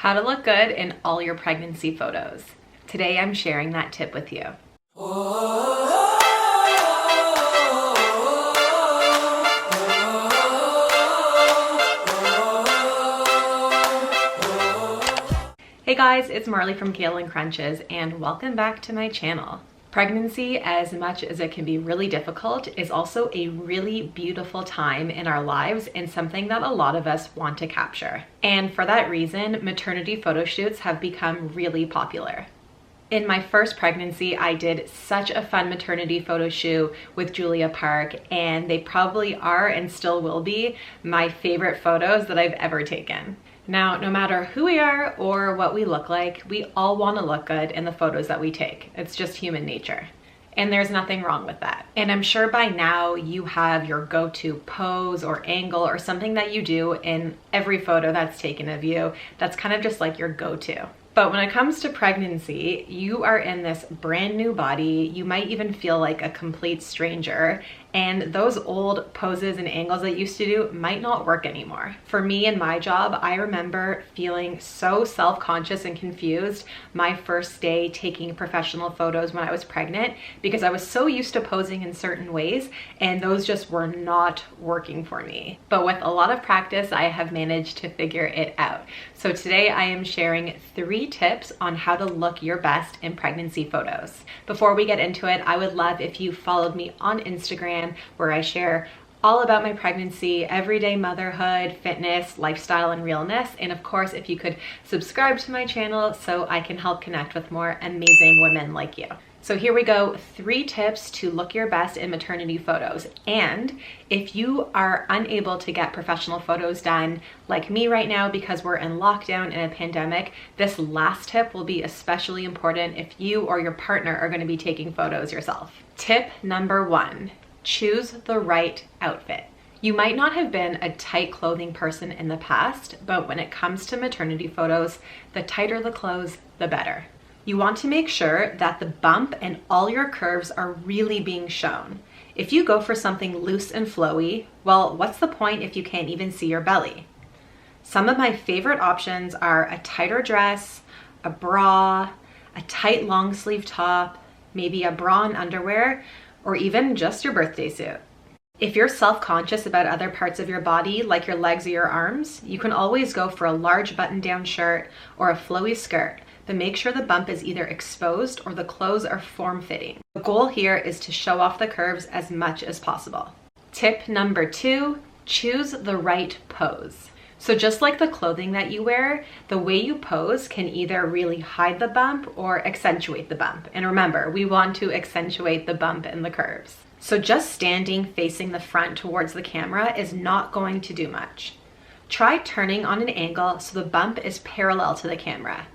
How to look good in all your pregnancy photos. Today I'm sharing that tip with you. Hey guys, it's Marley from Kale and Crunches and welcome back to my channel. Pregnancy, as much as it can be really difficult, is also a really beautiful time in our lives and something that a lot of us want to capture. And for that reason, maternity photo shoots have become really popular. In my first pregnancy, I did such a fun maternity photo shoot with Julia Park, and they probably are and still will be my favorite photos that I've ever taken. Now, no matter who we are or what we look like, we all want to look good in the photos that we take. It's just human nature. And there's nothing wrong with that. And I'm sure by now you have your go-to pose or angle or something that you do in every photo that's taken of you that's kind of just like your go-to. But when it comes to pregnancy, you are in this brand new body. You might even feel like a complete stranger. And those old poses and angles that you used to do might not work anymore. For me in my job, I remember feeling so self-conscious and confused my first day taking professional photos when I was pregnant because I was so used to posing in certain ways and those just were not working for me. But with a lot of practice, I have managed to figure it out. So today I am sharing 3 tips on how to look your best in pregnancy photos. Before we get into it, I would love if you followed me on Instagram, where I share all about my pregnancy, everyday motherhood, fitness, lifestyle, and realness. And of course, if you could subscribe to my channel so I can help connect with more amazing women like you. So here we go, 3 tips to look your best in maternity photos. And if you are unable to get professional photos done like me right now because we're in lockdown and a pandemic, this last tip will be especially important if you or your partner are going to be taking photos yourself. Tip number 1, choose the right outfit. You might not have been a tight clothing person in the past, but when it comes to maternity photos, the tighter the clothes, the better. You want to make sure that the bump and all your curves are really being shown. If you go for something loose and flowy, well, what's the point if you can't even see your belly? Some of my favorite options are a tighter dress, a bra, a tight long sleeve top, maybe a bra and underwear, or even just your birthday suit. If you're self-conscious about other parts of your body, like your legs or your arms, you can always go for a large button-down shirt or a flowy skirt, but make sure the bump is either exposed or the clothes are form-fitting. The goal here is to show off the curves as much as possible. Tip number 2, choose the right pose. So just like the clothing that you wear, the way you pose can either really hide the bump or accentuate the bump. And remember, we want to accentuate the bump and the curves. So just standing facing the front towards the camera is not going to do much. Try turning on an angle so the bump is parallel to the camera.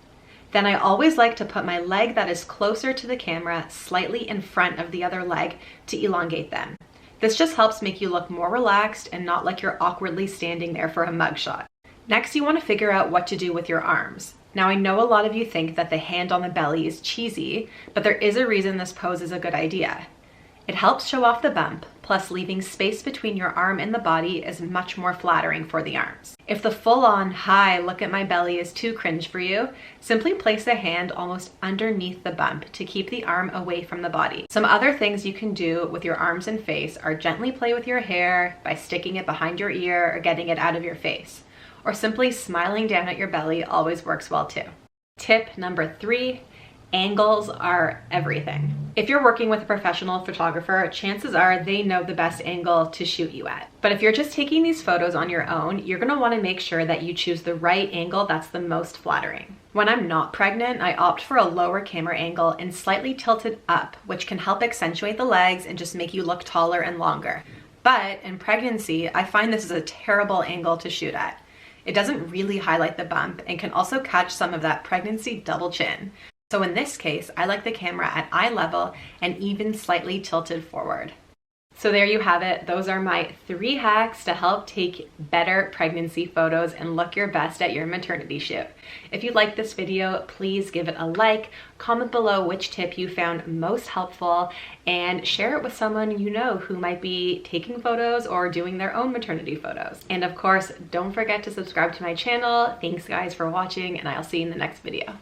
Then I always like to put my leg that is closer to the camera slightly in front of the other leg to elongate them. This just helps make you look more relaxed and not like you're awkwardly standing there for a mugshot. Next, you want to figure out what to do with your arms. Now, I know a lot of you think that the hand on the belly is cheesy, but there is a reason this pose is a good idea. It helps show off the bump, plus leaving space between your arm and the body is much more flattering for the arms. If the full-on, hi, look at my belly is too cringe for you, simply place a hand almost underneath the bump to keep the arm away from the body. Some other things you can do with your arms and face are gently play with your hair by sticking it behind your ear or getting it out of your face. Or simply smiling down at your belly always works well too. Tip number 3, angles are everything. If you're working with a professional photographer, chances are they know the best angle to shoot you at. But if you're just taking these photos on your own, you're gonna wanna make sure that you choose the right angle that's the most flattering. When I'm not pregnant, I opt for a lower camera angle and slightly tilted up, which can help accentuate the legs and just make you look taller and longer. But in pregnancy, I find this is a terrible angle to shoot at. It doesn't really highlight the bump and can also catch some of that pregnancy double chin. So in this case, I like the camera at eye level and even slightly tilted forward. So there you have it. Those are my 3 hacks to help take better pregnancy photos and look your best at your maternity shoot. If you liked this video, please give it a like, comment below which tip you found most helpful, and share it with someone you know who might be taking photos or doing their own maternity photos. And of course, don't forget to subscribe to my channel. Thanks guys for watching, and I'll see you in the next video.